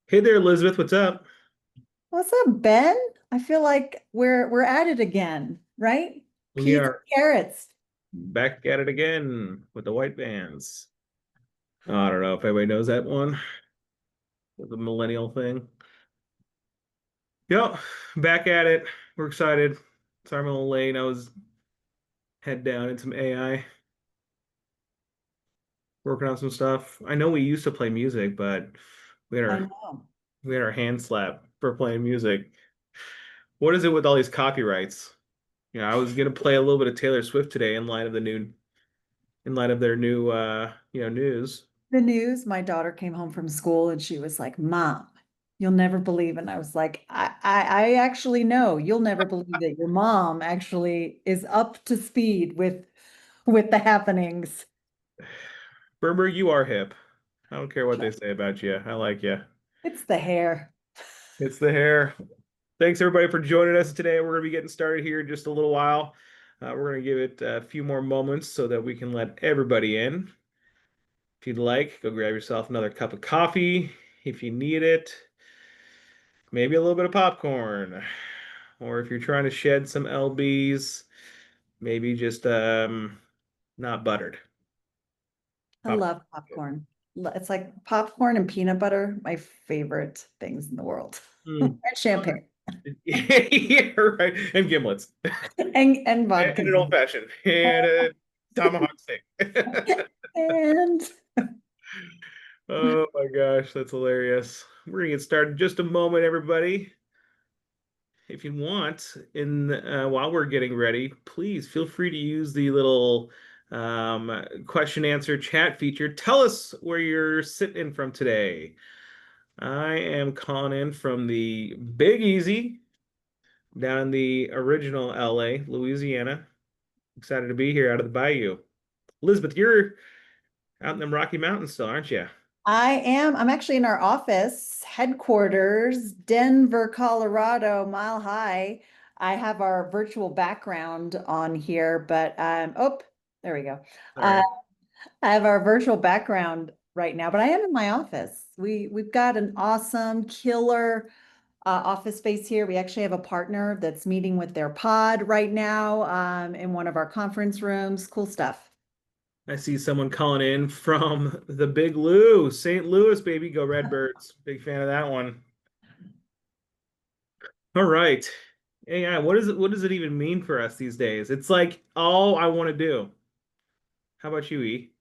Hey there, Elizabeth. What's up? What's up, Ben? I feel like we're at it again, right? We Peas and are carrots. back at it again with the white bands. I don't know if everybody knows that one, the millennial thing. Yep, back at it. We're excited. Sorry I'm a little late. I was head down in some AI, working on some stuff. I know we used to play music, but we had I our know. we had our hand slapped for playing music. What is it with all these copyrights? I was gonna play a little bit of Taylor Swift today in light of their new news. The news, my daughter came home from school and she was like, Mom, you'll never believe. And I was like, I actually know you'll never believe that your mom actually is up to speed with the happenings. Berber, you are hip. I don't care what they say about you. I like you. It's the hair. It's the hair. Thanks everybody for joining us today. We're going to be getting started here in just a little while. We're going to give it a few more moments so that we can let everybody in. If you'd like, go grab yourself another cup of coffee if you need it. Maybe a little bit of popcorn. Or if you're trying to shed some LBs, maybe just not buttered. I Popcorn. love popcorn. It's like popcorn and peanut butter, my favorite things in the world. Mm. And champagne Yeah, right. And gimlets. and vodka. And an old fashioned. And a tomahawk steak. And Oh my gosh, that's hilarious. We're gonna get started in just a moment, everybody. If you want, in while we're getting ready, please feel free to use the little question answer chat feature. Tell us where you're sitting in from today. I am calling in from the Big Easy down in the original LA, Louisiana. Excited to be here out of the bayou. Elizabeth, you're out in the Rocky Mountains still, aren't you? I'm actually in our office headquarters, Denver, Colorado, Mile High. I have our virtual background on here, but oh, there we go. All Uh, right. I have our virtual background right now, but I am in my office. We've got an awesome killer office space here. We actually have a partner that's meeting with their pod right now in one of our conference rooms. Cool stuff. I see someone calling in from the Big Lou, St. Louis, baby. Go Redbirds. Big fan of that one. All right. AI, what does it even mean for us these days? It's like all I want to do. How about you, E?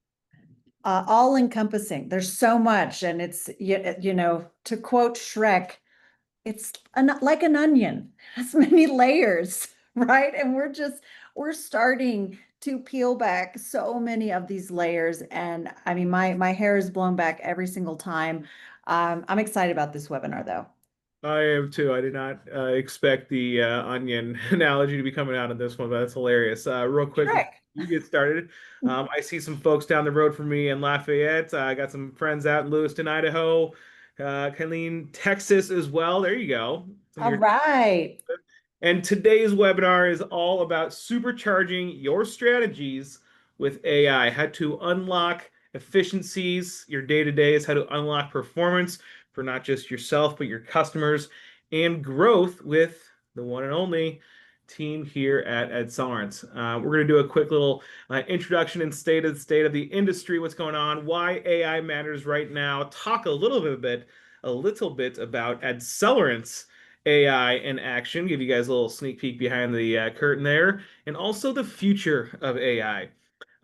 All encompassing. There's so much, and it's to quote Shrek, it's like an onion, it has many layers, right? And we're starting to peel back so many of these layers, and I mean, my hair is blown back every single time. I'm excited about this webinar, though. I am too. I did not expect the onion analogy to be coming out of this one, but that's hilarious. Real quick before Shrek. you get started, I see some folks down the road from me in Lafayette. I got some friends out in Lewiston, Idaho, Killeen, Texas as well. There you go. Some of All your right. And today's webinar is all about supercharging your strategies with AI, how to unlock efficiencies, your day to day is how to unlock performance for not just yourself, but your customers, and growth with the one and only team here at Accelerance. We're going to do a quick little introduction and state of the industry, what's going on, why AI matters right now, talk a little bit about Accelerance AI in action, give you guys a little sneak peek behind the curtain there, and also the future of AI.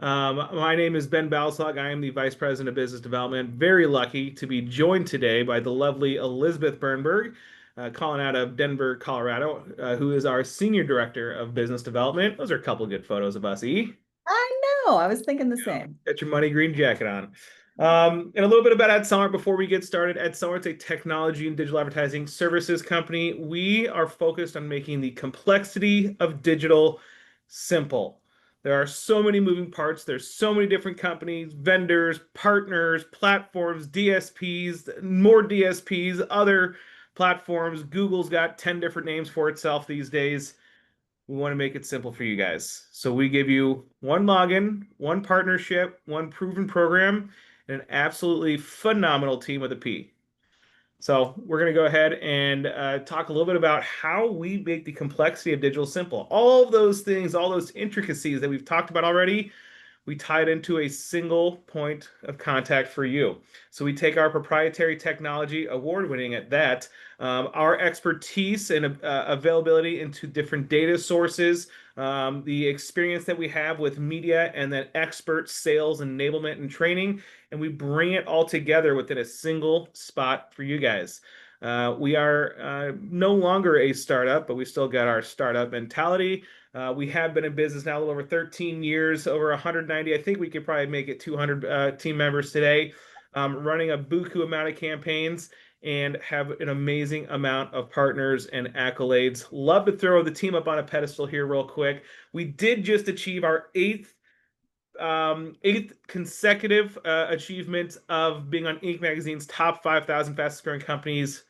My name is Ben Balsog. I am the Vice President of Business Development. Very lucky to be joined today by the lovely Elizabeth Bernberg, calling out of Denver, Colorado, who is our Senior Director of Business Development. Those are a couple good photos of us, E. I know. I was thinking the same. Got your money green jacket on. And a little bit about AdSummer before we get started. AdSummer is a technology and digital advertising services company. We are focused on making the complexity of digital simple. There are so many moving parts. There's so many different companies, vendors, partners, platforms, DSPs, more DSPs, other platforms. Google's got 10 different names for itself these days. We want to make it simple for you guys. So we give you one login, one partnership, one proven program, and an absolutely phenomenal team with a P. So we're going to go ahead and talk a little bit about how we make the complexity of digital simple. All of those things, all those intricacies that we've talked about already, we tie it into a single point of contact for you. So we take our proprietary technology, award-winning at that, our expertise and availability into different data sources, the experience that we have with media, and then expert sales enablement and training, and we bring it all together within a single spot for you guys. We are no longer a startup, but we still got our startup mentality. We have been in business now a little over 13 years, over 190. I think we could probably make it 200 team members today, running a buku amount of campaigns and have an amazing amount of partners and accolades. Love to throw the team up on a pedestal here real quick. We did just achieve our eighth consecutive achievement of being on Inc. magazine's top 5,000 fastest growing companies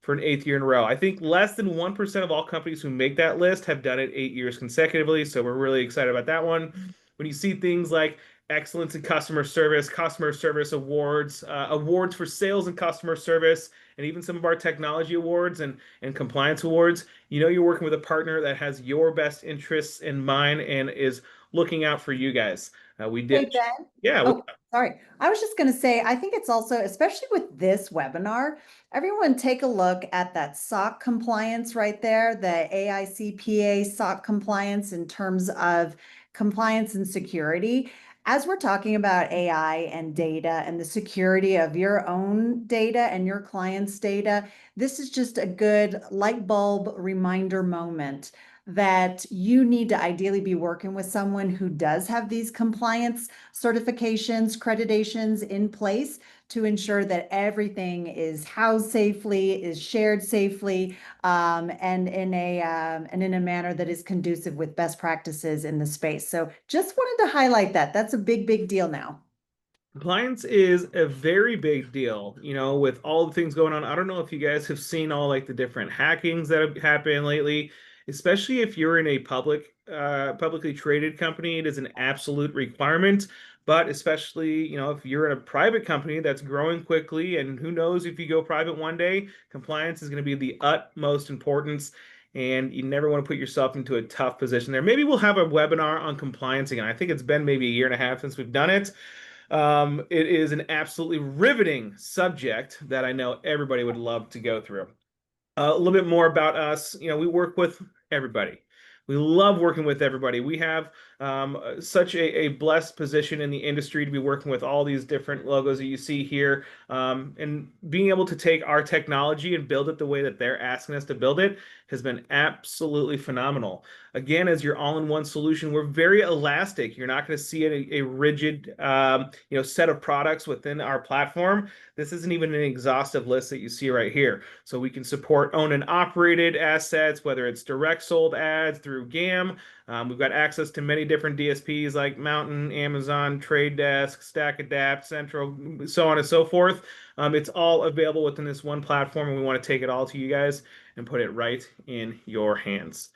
for an eighth year in a row. I think less than 1% of all companies who make that list have done it 8 years consecutively. So we're really excited about that one. When you see things like excellence in customer service awards, awards for sales and customer service, and even some of our technology awards and compliance awards, you know you're working with a partner that has your best interests in mind and is looking out for you guys. We Hey, did, Ben. yeah, Oh, sorry. I was just going to say, I think it's also, especially with this webinar, everyone take a look at that SOC compliance right there, the AICPA SOC compliance in terms of compliance and security. As we're talking about AI and data and the security of your own data and your clients' data, this is just a good light bulb reminder moment that you need to ideally be working with someone who does have these compliance certifications, accreditations in place to ensure that everything is housed safely, is shared safely, and in a manner that is conducive with best practices in the space. So just wanted to highlight that. That's a big, big deal now. compliance is a very big deal, with all the things going on. I don't know if you guys have seen all like the different hackings that have happened lately, especially if you're in a publicly traded company, it is an absolute requirement. But especially, if you're in a private company that's growing quickly, and who knows if you go private one day, compliance is going to be the utmost importance. And you never want to put yourself into a tough position there. Maybe we'll have a webinar on compliance again. I think it's been maybe a year and a half since we've done it. It is an absolutely riveting subject that I know everybody would love to go through. A little bit more about us. We work with everybody. We love working with everybody. We have such a blessed position in the industry to be working with all these different logos that you see here, and being able to take our technology and build it the way that they're asking us to build it has been absolutely phenomenal. Again, as your all-in-one solution, we're very elastic. You're not going to see a rigid, set of products within our platform. This isn't even an exhaustive list that you see right here. So we can support owned and operated assets, whether it's direct sold ads through GAM. We've got access to many different DSPs like Mountain, Amazon, Trade Desk, Stack Adapt, Central, so on and so forth. It's all available within this one platform, and we want to take it all to you guys and put it right in your hands.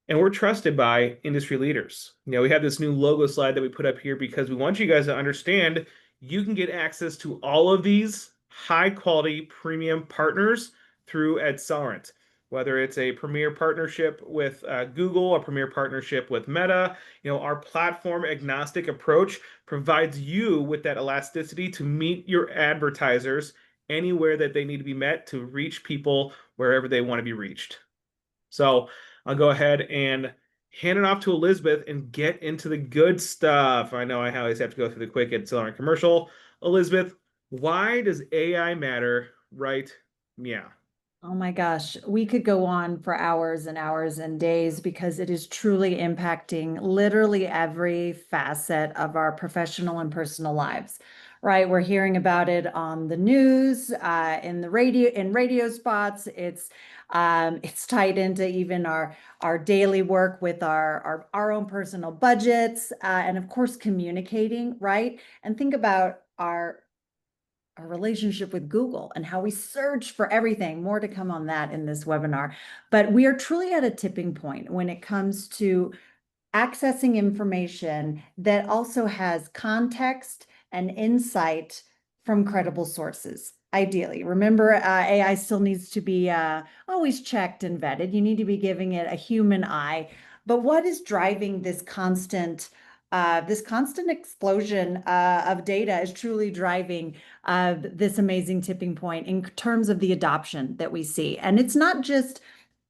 And we're trusted by industry leaders. We have this new logo slide that we put up here because we want you guys to understand you can get access to all of these high quality premium partners through Accelerant. Whether it's a premier partnership with Google, a premier partnership with Meta, our platform agnostic approach provides you with that elasticity to meet your advertisers anywhere that they need to be met to reach people wherever they want to be reached. So I'll go ahead and hand it off to Elizabeth and get into the good stuff. I know I always have to go through the quick Accelerant commercial. Elizabeth, why does AI matter right? Yeah. Oh my gosh, we could go on for hours and hours and days because it is truly impacting literally every facet of our professional and personal lives, right? We're hearing about it on the news, in the radio, in radio spots. It's tied into even our daily work with our own personal budgets, and of course communicating, right? And think about our relationship with Google and how we search for everything. More to come on that in this webinar. But we are truly at a tipping point when it comes to accessing information that also has context and insight from credible sources. ideally. Remember, AI still needs to be always checked and vetted. You need to be giving it a human eye. But what is driving this constant explosion of data is truly driving this amazing tipping point in terms of the adoption that we see. And it's not just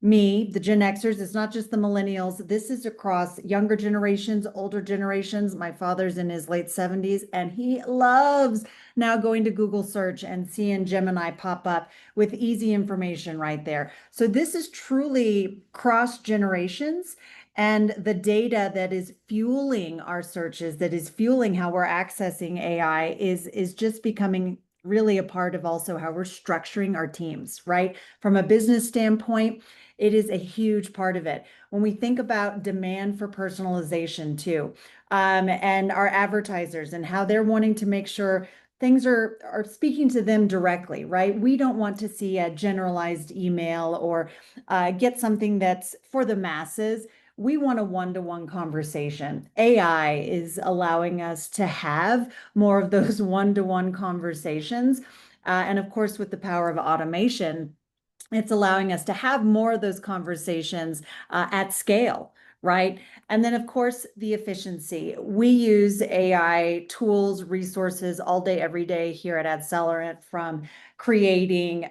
me, the Gen Xers, it's not just the millennials. This is across younger generations, older generations. My father's in his late 70s, and he loves now going to Google search and seeing Gemini pop up with easy information right there. So this is truly cross generations. And the data that is fueling our searches, that is fueling how we're accessing AI, is just becoming really a part of also how we're structuring our teams, right? From a business standpoint, it is a huge part of it. When we think about demand for personalization too, and our advertisers and how they're wanting to make sure things are speaking to them directly, right? We don't want to see a generalized email or get something that's for the masses. We want a one-to-one conversation. AI is allowing us to have more of those one-to-one conversations. And of course, with the power of automation, it's allowing us to have more of those conversations at scale, right? And then, of course, the efficiency. We use AI tools, resources all day, every day here at AdCellerant, from creating,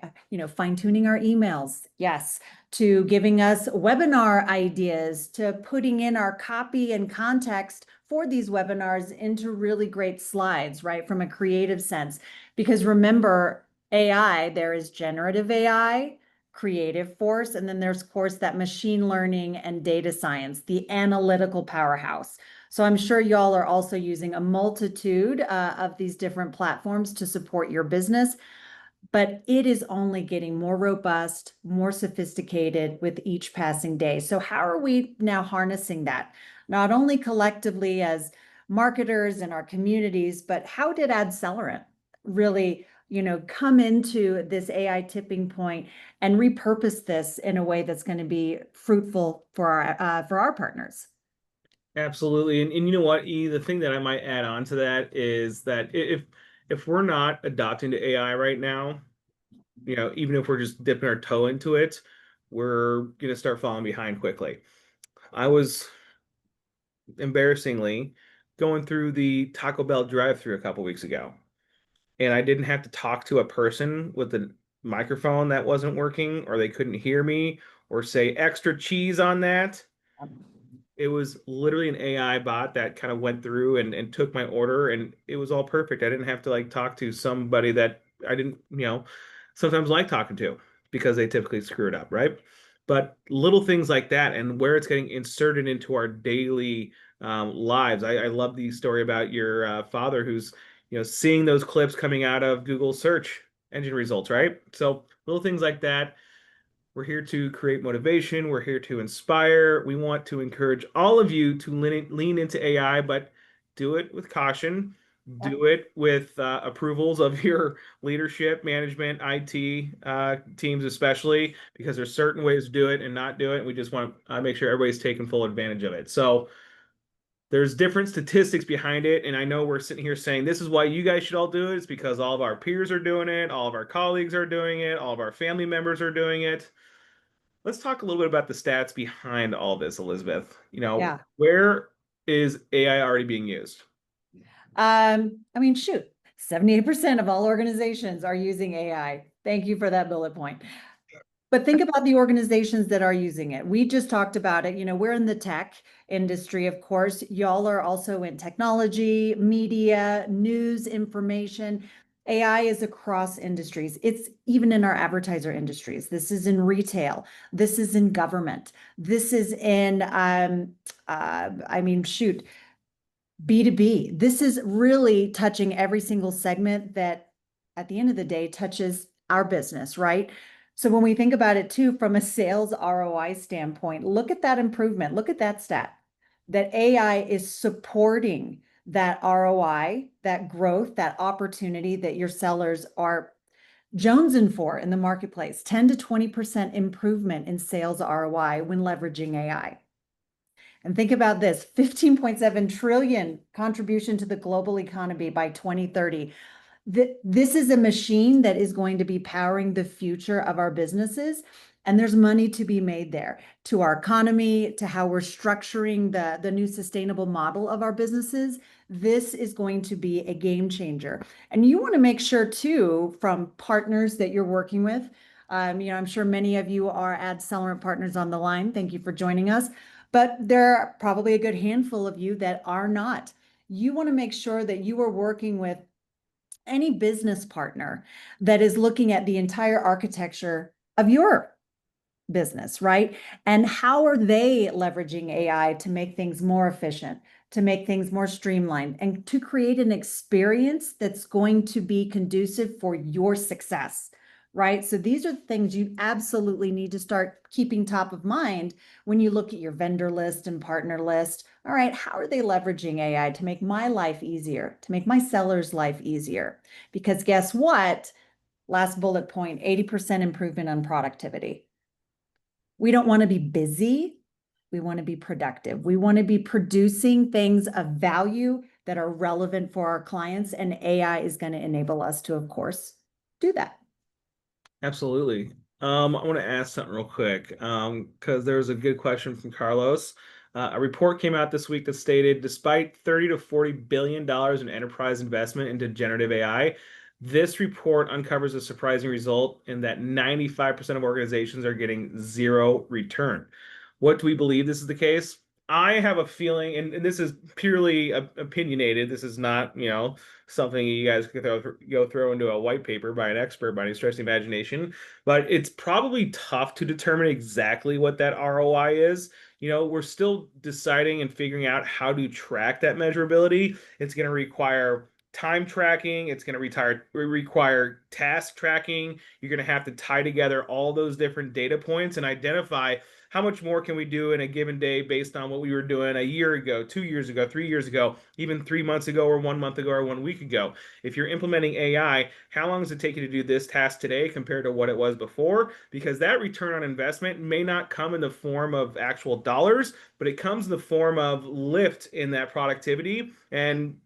fine-tuning our emails, yes, to giving us webinar ideas, to putting in our copy and context for these webinars into really great slides, right, from a creative sense. Because remember, AI, there is generative AI, creative force, and then there's, of course, that machine learning and data science, the analytical powerhouse. So I'm sure y'all are also using a multitude of these different platforms to support your business, but it is only getting more robust, more sophisticated with each passing day. So how are we now harnessing that? Not only collectively as marketers in our communities, but how did AdCellerant really, come into this AI tipping point and repurpose this in a way that's going to be fruitful for our partners? Absolutely. And you know what, E, the thing that I might add on to that is that if we're not adopting to AI right now, even if we're just dipping our toe into it, we're gonna start falling behind quickly. I was embarrassingly going through the Taco Bell drive-through a couple weeks ago, and I didn't have to talk to a person with the microphone that wasn't working, or they couldn't hear me, or say extra cheese on that. It was literally an AI bot that kind of went through and took my order, and it was all perfect. I didn't have to like talk to somebody that I didn't, sometimes like talking to because they typically screw it up, right? But little things like that and where it's getting inserted into our daily lives. I love the story about your father who's, seeing those clips coming out of Google search engine results, right? So little things like that. We're here to create motivation. We're here to inspire. We want to encourage all of you to lean into AI, but do it with caution. Yep. Do it with approvals of your leadership, management, IT teams, especially because there's certain ways to do it and not do it. We just want to make sure everybody's taking full advantage of it. So there's different statistics behind it, and I know we're sitting here saying this is why you guys should all do it. It's because all of our peers are doing it, all of our colleagues are doing it, all of our family members are doing it. Let's talk a little bit about the stats behind all this, Elizabeth. Yeah. Where is AI already being used? I mean, shoot, 78% of all organizations are using AI. Thank you for that bullet point. But think about the organizations that are using it. We just talked about it. We're in the tech industry, of course. Y'all are also in technology, media, news, information. AI is across industries. It's even in our advertiser industries. This is in retail. This is in government. This is in, I mean, shoot, B2B. This is really touching every single segment that at the end of the day touches our business, right? So when we think about it too, from a sales ROI standpoint, look at that improvement. Look at that stat that AI is supporting that ROI, that growth, that opportunity that your sellers are jonesing for in the marketplace. 10 to 20% improvement in sales ROI when leveraging AI. And think about this, 15.7 trillion contribution to the global economy by 2030. This is a machine that is going to be powering the future of our businesses. And there's money to be made there to our economy, to how we're structuring the new sustainable model of our businesses. This is going to be a game changer. And you want to make sure too, from partners that you're working with, I'm sure many of you are ad seller partners on the line. Thank you for joining us. But there are probably a good handful of you that are not. You want to make sure that you are working with any business partner that is looking at the entire architecture of your business, right? And how are they leveraging AI to make things more efficient, to make things more streamlined, and to create an experience that's going to be conducive for your success, right? So these are things you absolutely need to start keeping top of mind when you look at your vendor list and partner list. All right, how are they leveraging AI to make my life easier, to make my seller's life easier? Because guess what? Last bullet point, 80% improvement on productivity. We don't want to be busy. We want to be productive. We want to be producing things of value that are relevant for our clients. And AI is going to enable us to, of course, do that. Absolutely. I want to ask something real quick, because there was a good question from Carlos. A report came out this week that stated, despite 30 to 40 billion dollars in enterprise investment into generative AI, this report uncovers a surprising result in that 95% of organizations are getting zero return. What do we believe this is the case? I have a feeling, and this is purely opinionated. This is not, something you guys could throw into a white paper by an expert by any stretch of the imagination. But it's probably tough to determine exactly what that ROI is. We're still deciding and figuring out how to track that measurability. It's going to require time tracking. It's going to require task tracking. You're going to have to tie together all those different data points and identify how much more can we do in a given day based on what we were doing a year ago, 2 years ago, 3 years ago, even 3 months ago, or 1 month ago, or 1 week ago. If you're implementing AI, how long does it take you to do this task today compared to what it was before? Because that return on investment may not come in the form of actual dollars, but it comes in the form of lift in that productivity, and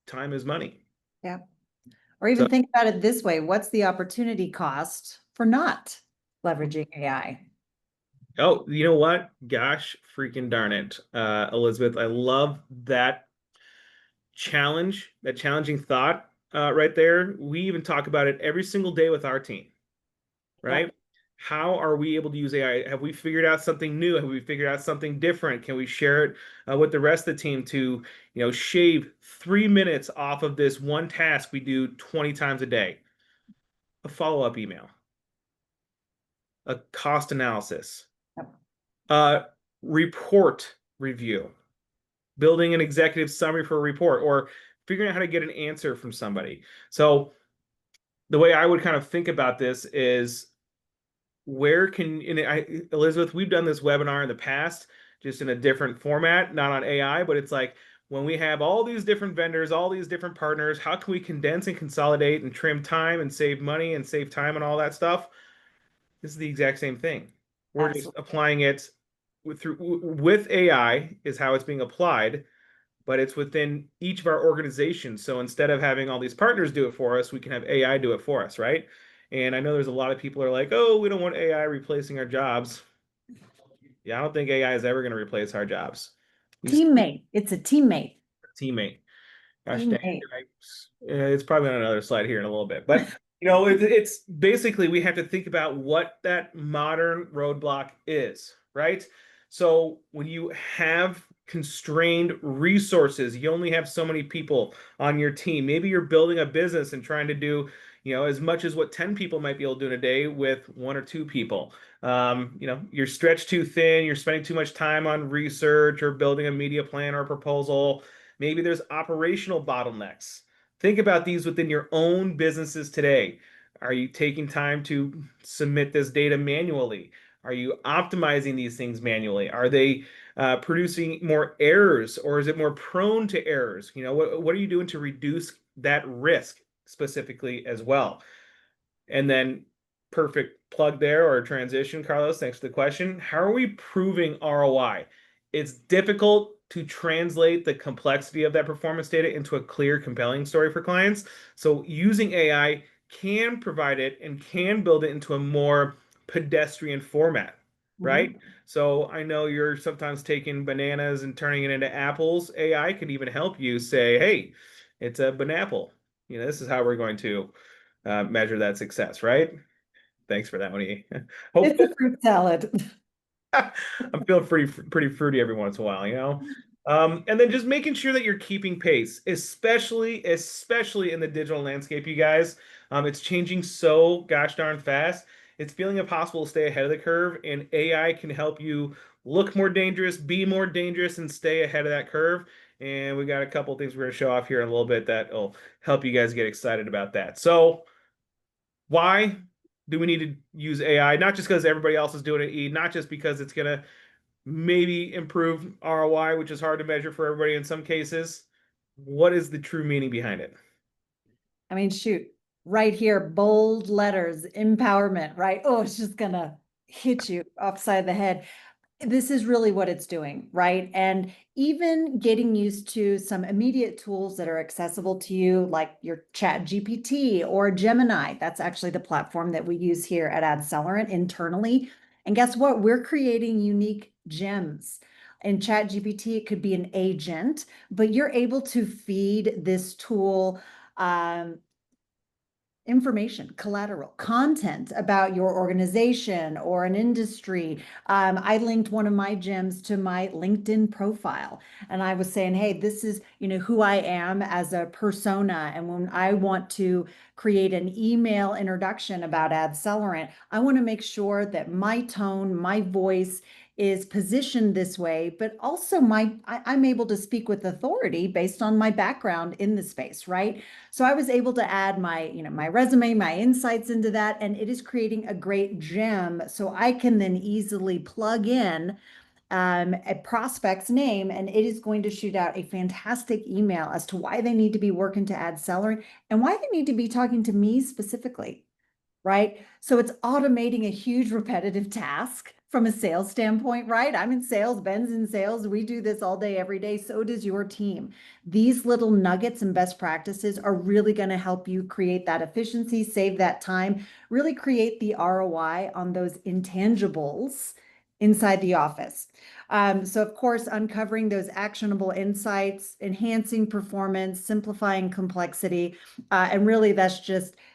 time is money. Yeah. Or So, even think about it this way. What's the opportunity cost for not leveraging AI? oh, you know what? Gosh, freaking darn it, Elizabeth, I love that challenging thought right there. We even talk about it every single day with our team, Yep. right? How are we able to use AI? Have we figured out something new? Have we figured out something different? Can we share it with the rest of the team to, shave 3 minutes off of this one task we do 20 times a day? A follow-up email, a cost analysis, Yep. a report review, building an executive summary for a report, or figuring out how to get an answer from somebody. So the way I would kind of think about this is, Elizabeth, we've done this webinar in the past, just in a different format, not on AI, but it's like, when we have all these different vendors, all these different partners, how can we condense and consolidate and trim time and save money and save time and all that stuff? This is the exact same thing. We're just Absolutely. applying it with AI is how it's being applied, but it's within each of our organizations. So instead of having all these partners do it for us, we can have AI do it for us, right? And I know there's a lot of people who are like, oh, we don't want AI replacing our jobs. Yeah, I don't think AI is ever going to replace our jobs. We still Teammate. It's a teammate. have a teammate. Gosh dang, Teammate. it's probably on another slide here in a little bit. But, it's basically we have to think about what that modern roadblock is, right? So when you have constrained resources, you only have so many people on your team. Maybe you're building a business and trying to do, as much as what 10 people might be able to do in a day with 1 or 2 people. You're stretched too thin, you're spending too much time on research or building a media plan or a proposal. Maybe there's operational bottlenecks. Think about these within your own businesses today. Are you taking time to submit this data manually? Are you optimizing these things manually? Are they producing more errors, or is it more prone to errors? What are you doing to reduce that risk specifically as well? And then, perfect plug there or transition, Carlos. Thanks for the question. How are we proving ROI? It's difficult to translate the complexity of that performance data into a clear, compelling story for clients. So using AI can provide it and can build it into a more pedestrian format, right? Mhm. So I know you're sometimes taking bananas and turning it into apples. AI could even help you say, hey, it's a banapple. This is how we're going to measure that success, right? Thanks for that one, It's Hopefully, a fruit salad. I'm feeling pretty fruity every once in a while. And then just making sure that you're keeping pace, especially in the digital landscape, you guys. It's changing so gosh darn fast. It's feeling impossible to stay ahead of the curve, and AI can help you look more dangerous, be more dangerous, and stay ahead of that curve. And we got a couple of things we're going to show off here in a little bit that will help you guys get excited about that. So, why do we need to use AI? Not just because everybody else is doing it, not just because it's going to maybe improve ROI, which is hard to measure for everybody in some cases. What is the true meaning behind it? I mean, shoot, right here, bold letters, empowerment, right? Oh, it's just gonna hit you upside the head. This is really what it's doing, right? And even getting used to some immediate tools that are accessible to you, like your Chat GPT or Gemini. That's actually the platform that we use here at AdCellerant internally. And guess what? We're creating unique gems. In Chat GPT, it could be an agent, but you're able to feed this tool um, information, collateral, content about your organization or an industry. I linked one of my gems to my LinkedIn profile, and I was saying, hey, this is, who I am as a persona. And when I want to create an email introduction about AdCellerant, I want to make sure that my tone, my voice is positioned this way, but also I'm able to speak with authority based on my background in the space, right? So I was able to add my resume, my insights into that, and it is creating a great gem. So I can then easily plug in a prospect's name, and it is going to shoot out a fantastic email as to why they need to be working to add seller and why they need to be talking to me specifically, right? So it's automating a huge repetitive task from a sales standpoint, right? I'm in sales, Ben's in sales. We do this all day, every day. So does your team. These little nuggets and best practices are really going to help you create that efficiency, save that time, really create the ROI on those intangibles inside the office. So of course, uncovering those actionable insights, enhancing performance, simplifying complexity, and really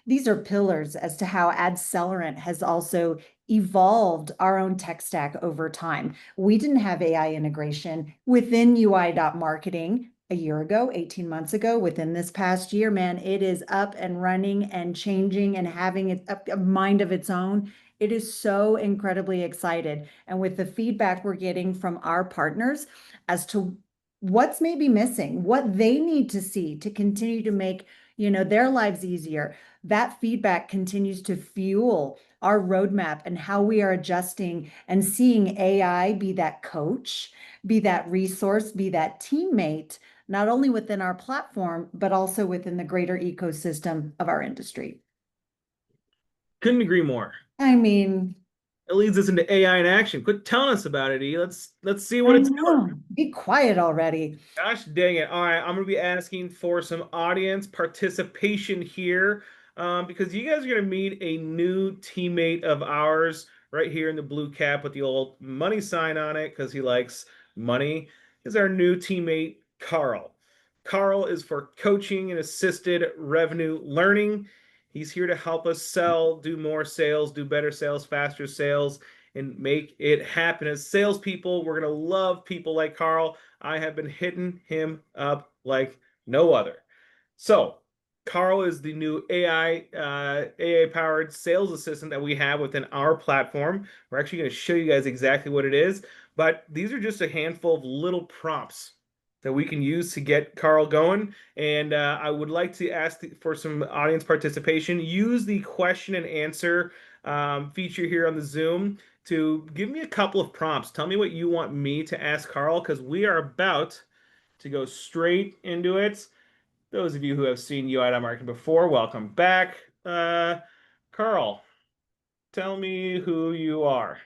these are pillars as to how AdCellerant has also evolved our own tech stack over time. We didn't have AI integration within UI.marketing a year ago, 18 months ago. Within this past year, man, it is up and running and changing and having a mind of its own. It is so incredibly excited. And with the feedback we're getting from our partners as to what's maybe missing, what they need to see to continue to make their lives easier, that feedback continues to fuel our roadmap and how we are adjusting and seeing AI be that coach, be that resource, be that teammate, not only within our platform, but also within the greater ecosystem of our industry. Couldn't agree more. I mean, It leads us into AI in action. Quit telling us about it, E. Let's see what I it's doing. know. Be quiet already. Gosh dang it. All right, I'm going to be asking for some audience participation here because you guys are going to meet a new teammate of ours right here in the blue cap with the old money sign on it because he likes money. Is our new teammate, Carl. Carl is for coaching and assisted revenue learning. He's here to help us sell, do more sales, do better sales, faster sales, and make it happen. As salespeople, we're going to love people like Carl. I have been hitting him up like no other. So, Carl is the new AI powered sales assistant that we have within our platform. We're actually going to show you guys exactly what it is, but these are just a handful of little prompts that we can use to get Carl going. And I would like to ask for some audience participation. Use the question and answer feature here on the Zoom to give me a couple of prompts. Tell me what you want me to ask Carl because we are about to go straight into it. Those of you who have seen UI.marketing before, welcome back. Carl, tell me who you are.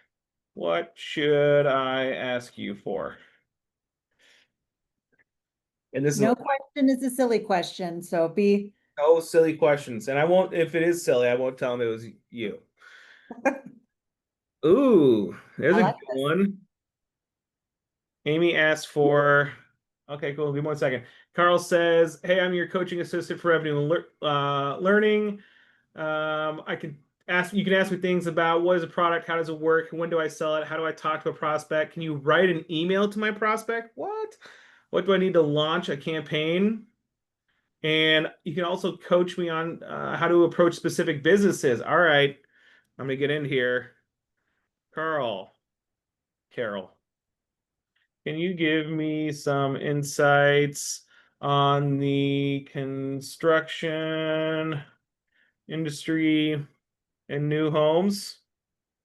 What should I ask you for? And this is No question is a silly question, so be no silly questions. And I won't, if it is silly, I won't tell them it was you. Ooh, there's I a like good this. one. Amy asked for, okay, cool. Give me 1 second. Carl says, "Hey, I'm your coaching assistant for revenue and learning. I can ask, you can ask me things about what is a product, how does it work, when do I sell it, how do I talk to a prospect? Can you write an email to my prospect? What? What do I need to launch a campaign? And you can also coach me on how to approach specific businesses. All right, I'm gonna get in here. Carl, Carol, can you give me some insights on the construction industry and new homes?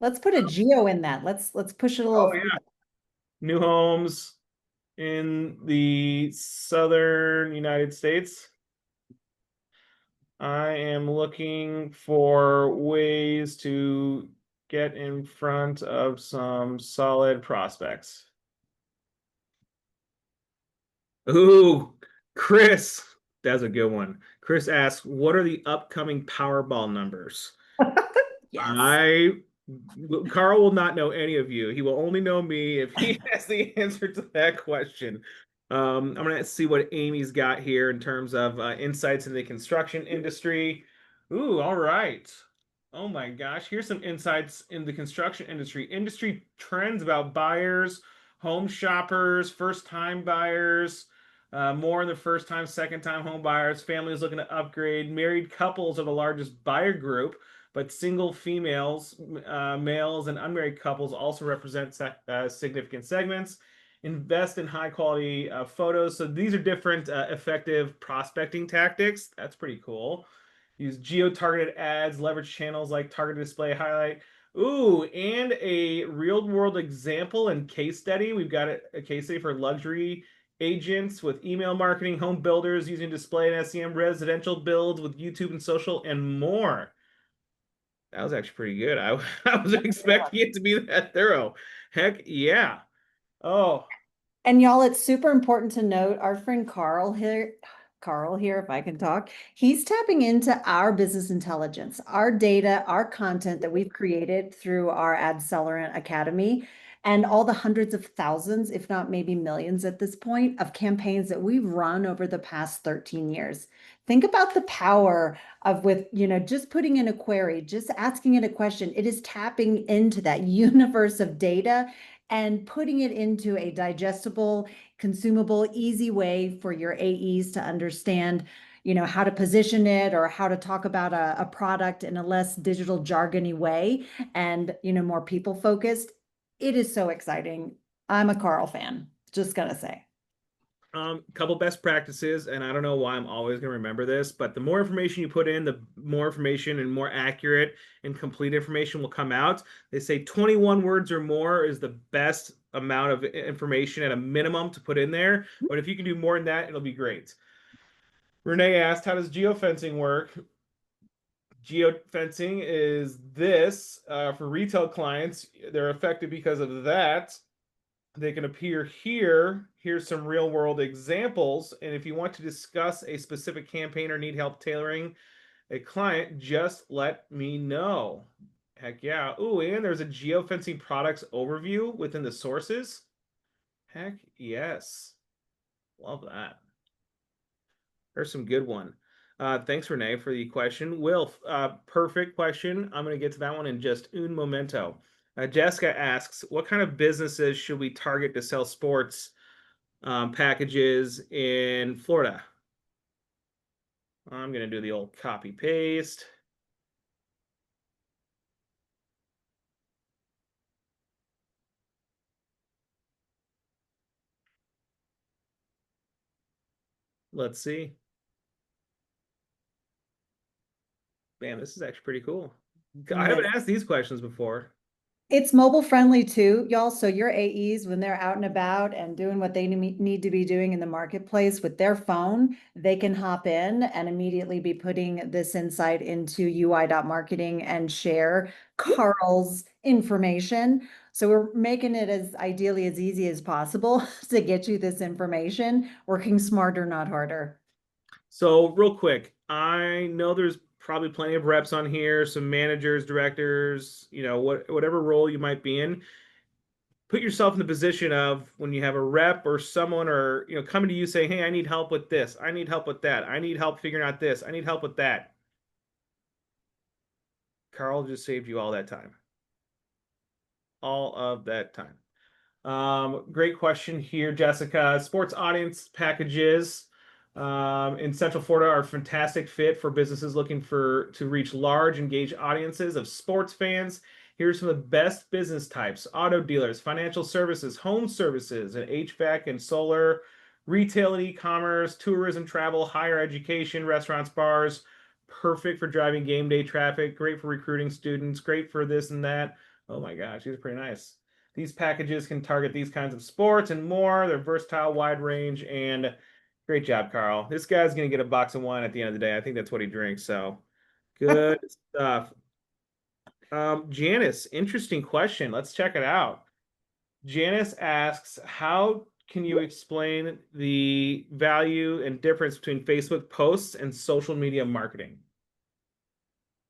Let's put a geo in that. Let's push it a little Oh further. yeah, new homes in the southern United States. I am looking for ways to get in front of some solid prospects. Ooh, Chris, that's a good one. Chris asks, "What are the upcoming Powerball numbers?" Yes. I Carl will not know any of you. He will only know me if he has the answer to that question. I'm gonna see what Amy's got here in terms of insights in the construction industry. Ooh, all right. Oh my gosh, here's some insights in the construction industry. Industry trends about buyers, home shoppers, first-time buyers, more in the first-time, second-time home buyers, families looking to upgrade, married couples are the largest buyer group, but single females, males, and unmarried couples also represent significant segments. Invest in high quality photos. So these are different effective prospecting tactics. That's pretty cool. Use geo targeted ads, leverage channels like targeted display highlight. Ooh, and a real world example and case study. We've got a case study for luxury agents with email marketing, home builders using display and SEM, residential builds with YouTube and social, and more. That was actually pretty good. I wasn't expecting it to be that thorough. Heck yeah. Oh, And y'all, it's super important to note our friend Carl here, if I can talk, he's tapping into our business intelligence, our data, our content that we've created through our Ad Academy, and all the hundreds of thousands, if not maybe millions at this point, of campaigns that we've run over the past 13 years. Think about the power of just putting in a query, just asking it a question. It is tapping into that universe of data and putting it into a digestible, consumable, easy way for your AEs to understand, how to position it or how to talk about a product in a less digital jargony way and, more people focused. It is so exciting. I'm a Carl fan, just gonna say. couple best practices, and I don't know why I'm always going to remember this, but the more information you put in, the more information and more accurate and complete information will come out. They say 21 words or more is the best amount of information at a minimum to put in there, but if you can do more than that, it'll be great. Renee asked, "How does geofencing work?" Geofencing is this for retail clients. They're effective because of that. They can appear here. Here's some real world examples. And if you want to discuss a specific campaign or need help tailoring a client, just let me know. Heck yeah. Ooh, and there's a geofencing products overview within the sources. Heck yes. Love that. There's some good one. Thanks, Renee, for the question. Will, perfect question. I'm going to get to that one in just un momento. Jessica asks, what kind of businesses should we target to sell sports packages in Florida? I'm going to do the old copy paste. Let's see. Man, this is actually pretty cool. I It haven't is. asked these questions before. It's mobile friendly too, y'all. So your AEs, when they're out and about and doing what they need to be doing in the marketplace with their phone, they can hop in and immediately be putting this insight into UI.marketing and share Carl's information. So we're making it as ideally as easy as possible to get you this information, working smarter, not harder. So, real quick, I know there's probably plenty of reps on here, some managers, directors, whatever role you might be in. Put yourself in the position of when you have a rep or someone or coming to you saying, "Hey, I need help with this. I need help with that. I need help figuring out this. I need help with that." Carl just saved you all that time. All of that time. Great question here, Jessica. Sports audience packages in Central Florida are a fantastic fit for businesses looking to reach large, engaged audiences of sports fans. Here's some of the best business types: auto dealers, financial services, home services, and HVAC and solar, retail and e-commerce, tourism, travel, higher education, restaurants, bars. Perfect for driving game day traffic. Great for recruiting students. Great for this and that. Oh my gosh, these are pretty nice. These packages can target these kinds of sports and more. They're versatile, wide range, and great job, Carl. This guy's going to get a box of wine at the end of the day. I think that's what he drinks. So good stuff. Janice, interesting question. Let's check it out. Janice asks, how can you explain the value and difference between Facebook posts and social media marketing?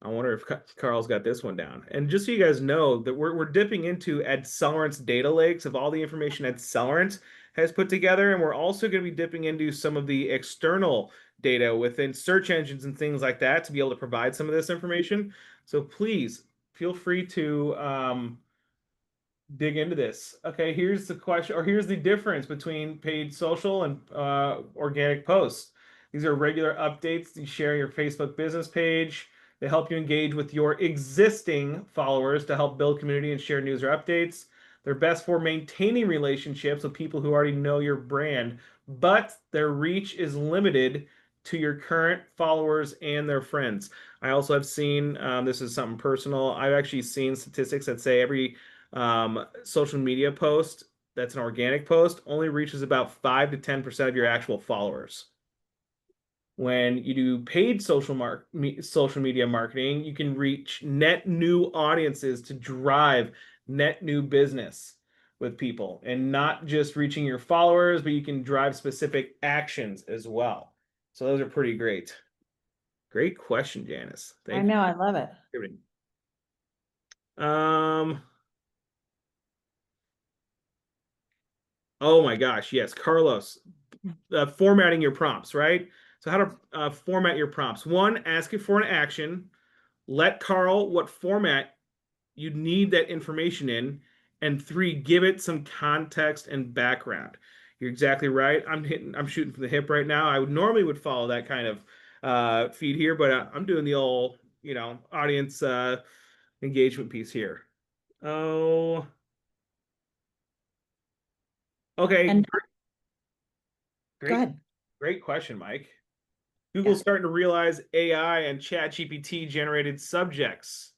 I wonder if Carl's got this one down. And just so you guys know that we're dipping into Accelerant's data lakes of all the information Accelerant has put together, and we're also going to be dipping into some of the external data within search engines and things like that to be able to provide some of this information. So please feel free to dig into this. Okay, here's the question, or here's the difference between paid social and organic posts. These are regular updates you share your Facebook business page. They help you engage with your existing followers to help build community and share news or updates. They're best for maintaining relationships with people who already know your brand, but their reach is limited to your current followers and their friends. I also have seen, this is something personal, I've actually seen statistics that say every social media post that's an organic post only reaches about 5 to 10% of your actual followers. When you do paid social media marketing, you can reach net new audiences to drive net new business with people, and not just reaching your followers, but you can drive specific actions as well. So those are pretty great. Great question, Janice. I Thank know, I love it. you. Um, oh my gosh, yes, Carlos, formatting your prompts, right? So how to format your prompts. One, ask it for an action. Let Carl what format you need that information in. And three, give it some context and background. You're exactly right. I'm shooting from the hip right now. I would normally follow that kind of feed here, but I'm doing the old, audience engagement piece here. Oh, okay. And go Great, ahead. great question, Mike. Google's Yeah. starting to realize AI and ChatGPT generated subjects.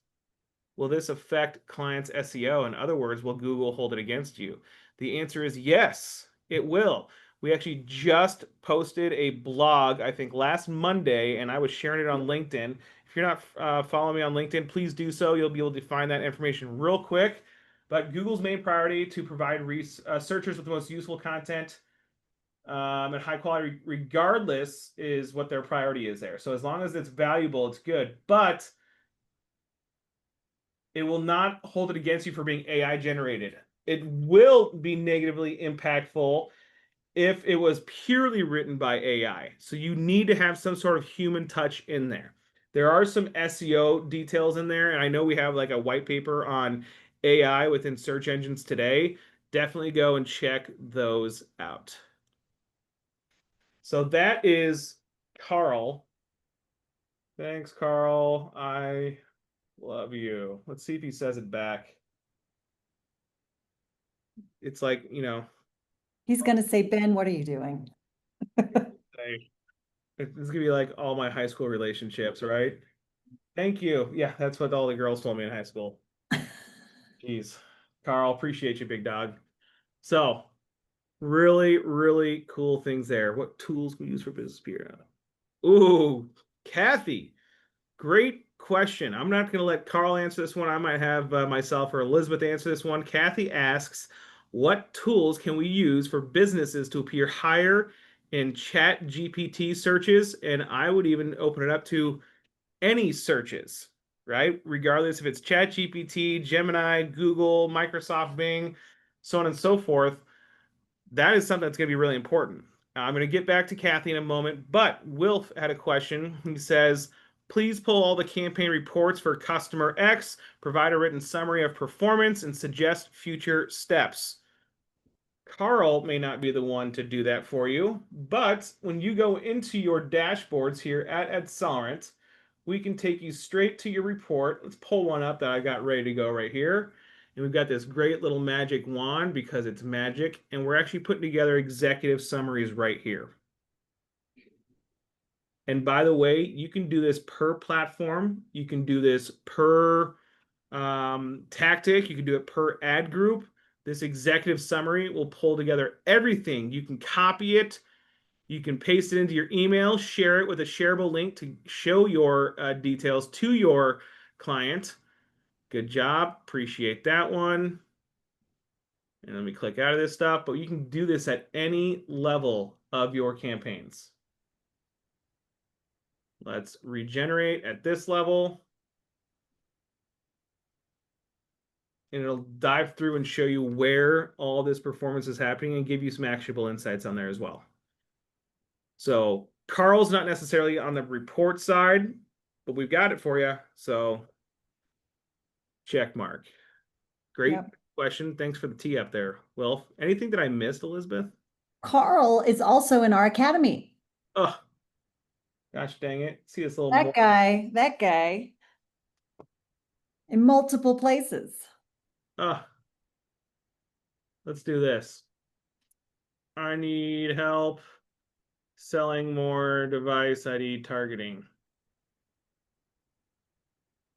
Will this affect clients' SEO? In other words, will Google hold it against you? The answer is yes, it will. We actually just posted a blog, I think last Monday, and I was sharing it on LinkedIn. If you're not following me on LinkedIn, please do so. You'll be able to find that information real quick. But Google's main priority to provide searchers with the most useful content and high quality, regardless, is what their priority is there. So as long as it's valuable, it's good. But it will not hold it against you for being AI generated. It will be negatively impactful if it was purely written by AI. So you need to have some sort of human touch in there. There are some SEO details in there, and I know we have like a white paper on AI within search engines today. Definitely go and check those out. So that is Carl. Thanks, Carl. I love you. Let's see if he says it back. It's like, He's going to say, Ben, what are you doing? it's gonna be like all my high school relationships, right? Thank you. Yeah, that's what all the girls told me in high school. Jeez. Carl, appreciate you, big dog. So, really, really cool things there. What tools can we use for business PR? Ooh, Kathy, great question. I'm not going to let Carl answer this one. I might have myself or Elizabeth answer this one. Kathy asks, what tools can we use for businesses to appear higher in chat GPT searches? And I would even open it up to any searches, right? Regardless if it's chat GPT, Gemini, Google, Microsoft Bing, so on and so forth. That is something that's going to be really important. I'm going to get back to Kathy in a moment, but Wilf had a question. He says, please pull all the campaign reports for customer X, provide a written summary of performance, and suggest future steps. Carl may not be the one to do that for you, but when you go into your dashboards here at Accelerant, we can take you straight to your report. Let's pull one up that I got ready to go right here. And we've got this great little magic wand because it's magic, and we're actually putting together executive summaries right here. And by the way, you can do this per platform. You can do this per tactic. You can do it per ad group. This executive summary will pull together everything. You can copy it. You can paste it into your email, share it with a shareable link to show your details to your client. Good job. Appreciate that one. And let me click out of this stuff, but you can do this at any level of your campaigns. Let's regenerate at this level. And it'll dive through and show you where all this performance is happening and give you some actionable insights on there as well. So Carl's not necessarily on the report side, but we've got it for you. So check mark. Great Yep. question. Thanks for the tee up there, Wilf. Anything that I missed, Elizabeth? Carl is also in our academy. Oh, gosh dang it. See this little more. That guy in multiple places. Oh, let's do this. I need help selling more device ID targeting.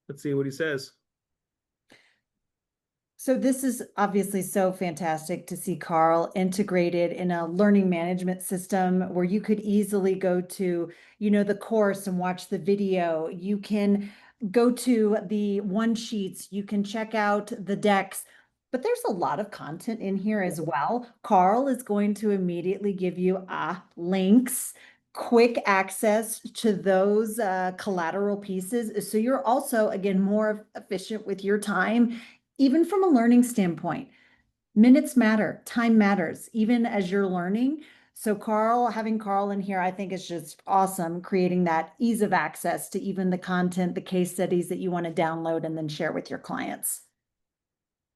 Let's see what he says. So this is obviously so fantastic to see Carl integrated in a learning management system where you could easily go to, the course and watch the video. You can go to the one sheets, you can check out the decks, but there's a lot of content in here as well. Carl is going to immediately give you links, quick access to those collateral pieces. So you're also, again, more efficient with your time even from a learning standpoint. Minutes matter, time matters, even as you're learning. So having Carl in here, I think is just awesome, creating that ease of access to even the content, the case studies that you want to download and then share with your clients.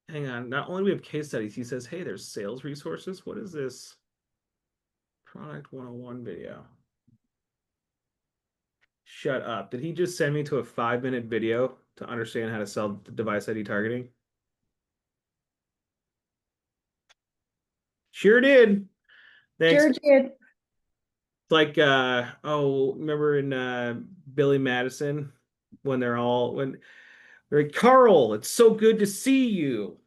Hang on. Not only do we have case studies, he says, hey, there's sales resources. What is this? Product 101 video. Shut up. Did he just send me to a 5-minute video to understand how to sell device ID targeting? Sure did. Thanks. Sure It's did. like remember in Billy Madison when they're like, Carl, it's so good to see you.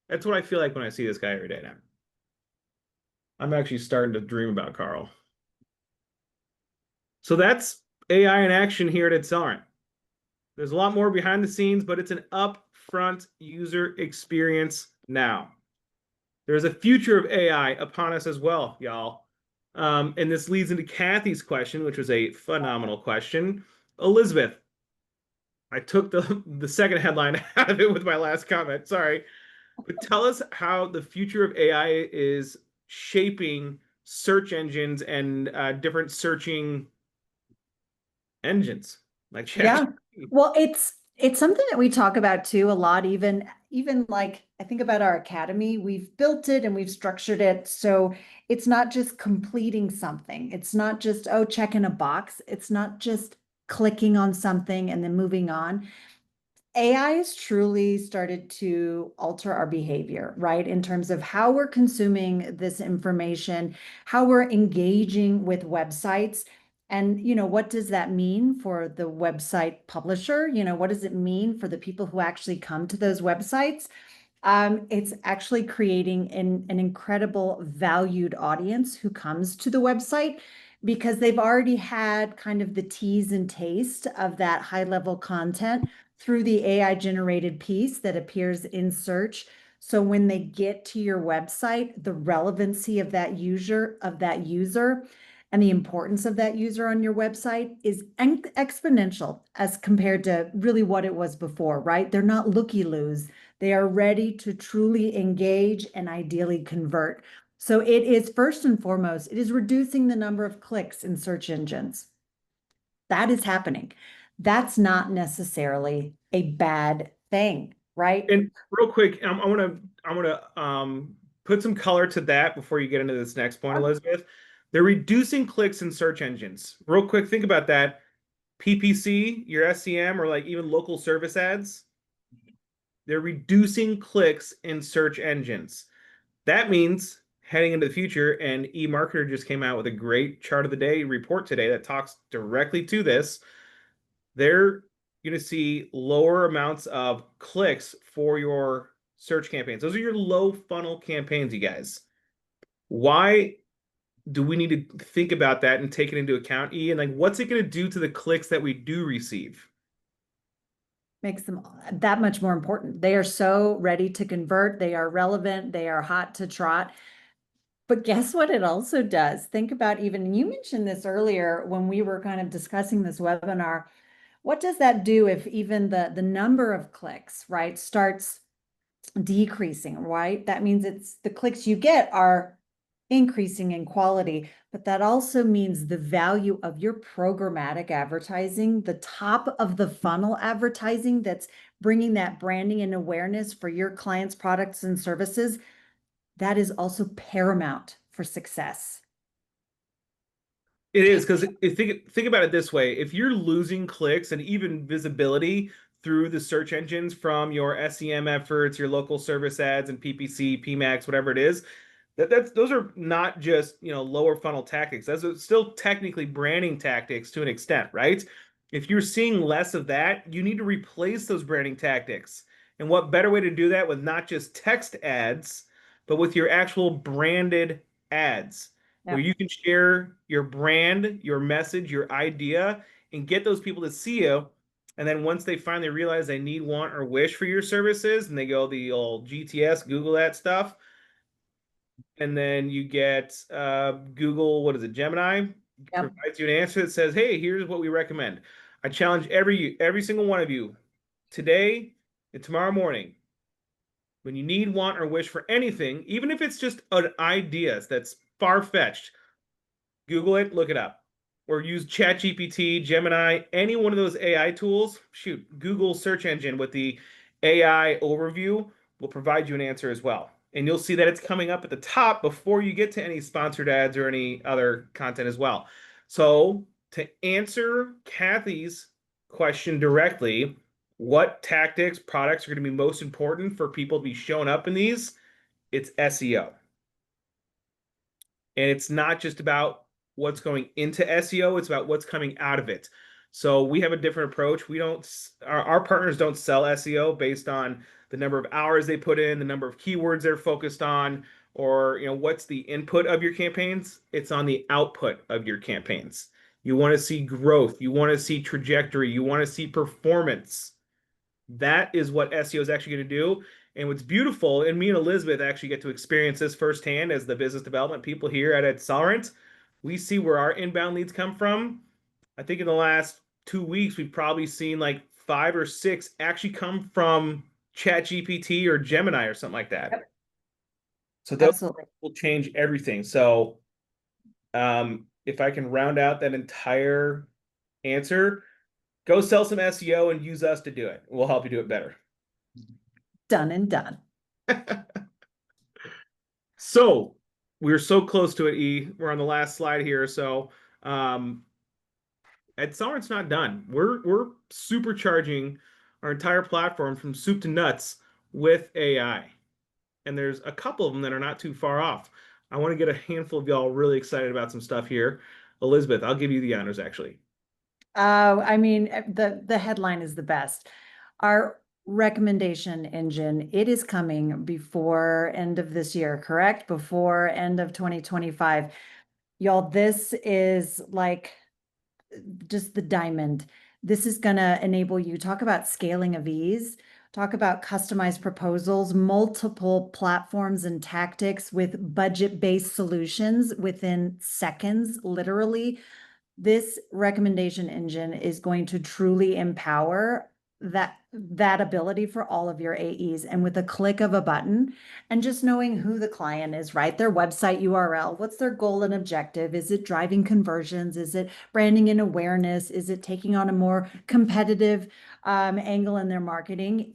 That's what I feel like when I see this guy every day now. I'm actually starting to dream about Carl. So that's AI in action here at Accelerant. There's a lot more behind the scenes, but it's an upfront user experience now. There's a future of AI upon us as well, y'all. And this leads into Kathy's question, which was a phenomenal question. Elizabeth, I took the second headline out of it with my last comment. Sorry. But tell us how the future of AI is shaping search engines and different searching engines like Yeah. ChatGPT. Well, it's something that we talk about too a lot, even like I think about our academy, we've built it and we've structured it. So it's not just completing something. It's not just, oh, checking a box. It's not just clicking on something and then moving on. AI has truly started to alter our behavior, right? In terms of how we're consuming this information, how we're engaging with websites. And, what does that mean for the website publisher? What does it mean for the people who actually come to those websites? It's actually creating an incredible valued audience who comes to the website because they've already had kind of the tease and taste of that high level content through the AI generated piece that appears in search. So when they get to your website, the relevancy of that user and the importance of that user on your website is exponential as compared to really what it was before, right? They're not looky-loos. They are ready to truly engage and ideally convert. So it is first and foremost, it is reducing the number of clicks in search engines. That is happening. That's not necessarily a bad thing, right? And real quick, I want to put some color to that before you get into this next point, Elizabeth. They're reducing clicks in search engines. Real quick, think about that. PPC, your SEM, or like even local service ads, they're reducing clicks in search engines. That means heading into the future, and eMarketer just came out with a great chart of the day report today that talks directly to this. They're going to see lower amounts of clicks for your search campaigns. Those are your low funnel campaigns, you guys. Why do we need to think about that and take it into account, E? And like, what's it going to do to the clicks that we do receive? Makes them that much more important. They are so ready to convert. They are relevant. They are hot to trot. But guess what it also does? Think about even, you mentioned this earlier when we were kind of discussing this webinar. What does that do if even the number of clicks, right, starts decreasing, right? That means it's the clicks you get are increasing in quality, but that also means the value of your programmatic advertising, the top of the funnel advertising that's bringing that branding and awareness for your clients' products and services, that is also paramount for success. It is because think about it this way: if you're losing clicks and even visibility through the search engines from your SEM efforts, your local service ads, and PPC, PMAX, whatever it is, that's those are not just lower funnel tactics. Those are still technically branding tactics to an extent, right? If you're seeing less of that, you need to replace those branding tactics. And what better way to do that with not just text ads, but with your actual branded ads, where Yeah. you can share your brand, your message, your idea, and get those people to see you. And then once they finally realize they need, want, or wish for your services, and they go the old GTS, Google that stuff, and then you get Google, what is it, Gemini, Yep. provides you an answer that says, "Hey, here's what we recommend." I challenge every single one of you today and tomorrow morning, when you need, want, or wish for anything, even if it's just an idea that's far fetched, Google it, look it up, or use ChatGPT, Gemini, any one of those AI tools. Shoot, Google search engine with the AI overview will provide you an answer as well. And you'll see that it's coming up at the top before you get to any sponsored ads or any other content as well. So, to answer Kathy's question directly, what tactics, products are going to be most important for people to be showing up in these? It's SEO. And it's not just about what's going into SEO, it's about what's coming out of it. So we have a different approach. We don't, our partners don't sell SEO based on the number of hours they put in, the number of keywords they're focused on, or what's the input of your campaigns. It's on the output of your campaigns. You want to see growth, you want to see trajectory, you want to see performance. That is what SEO is actually going to do. And what's beautiful, and me and Elizabeth actually get to experience this firsthand as the business development people here at Accelerant. We see where our inbound leads come from. I think in the last 2 weeks, we've probably seen like 5 or 6 actually come from ChatGPT or Gemini or something like that. Yep. So those Absolutely. will change everything. So if I can round out that entire answer, go sell some SEO and use us to do it. We'll help you do it better. Done and done. So we're so close to it, E. We're on the last slide here. So at Accelerant's not done. We're supercharging our entire platform from soup to nuts with AI. And there's a couple of them that are not too far off. I want to get a handful of y'all really excited about some stuff here. Elizabeth, I'll give you the honors actually. I mean, the headline is the best. Our recommendation engine, it is coming before end of this year, correct? Before end of 2025. Y'all, this is like just the diamond. This is going to enable you talk about scaling of ease, talk about customized proposals, multiple platforms and tactics with budget-based solutions within seconds, literally. This recommendation engine is going to truly empower that ability for all of your AEs, and with a click of a button and just knowing who the client is, right? Their website URL, what's their goal and objective? Is it driving conversions? Is it branding and awareness? Is it taking on a more competitive angle in their marketing?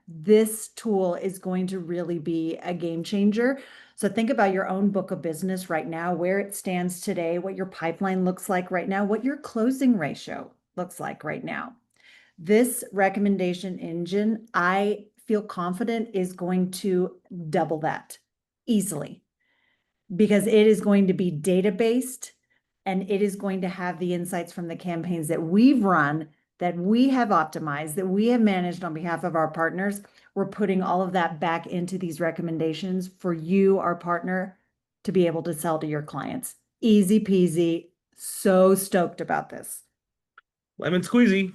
This tool is going to really be a game changer. So think about your own book of business right now, where it stands today, what your pipeline looks like right now, what your closing ratio looks like right now. This recommendation engine, I feel confident, is going to double that easily, because it is going to be data-based and it is going to have the insights from the campaigns that we've run, that we have optimized, that we have managed on behalf of our partners. We're putting all of that back into these recommendations for you, our partner, to be able to sell to your clients. Easy peasy. So stoked about this. Lemon squeezy.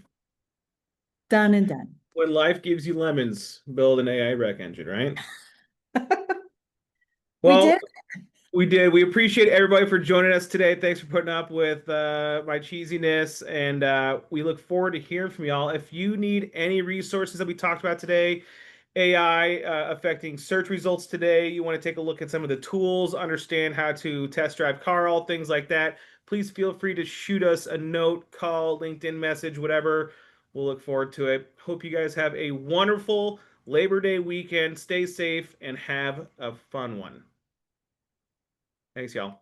Done and done. When life gives you lemons, build an AI rec engine, right? We Well, did. we did. We appreciate everybody for joining us today. Thanks for putting up with my cheesiness, and we look forward to hearing from y'all. If you need any resources that we talked about today, AI affecting search results today, you want to take a look at some of the tools, understand how to test drive Carl, things like that, please feel free to shoot us a note, call, LinkedIn message, whatever. We'll look forward to it. Hope you guys have a wonderful Labor Day weekend. Stay safe and have a fun one. Thanks, y'all.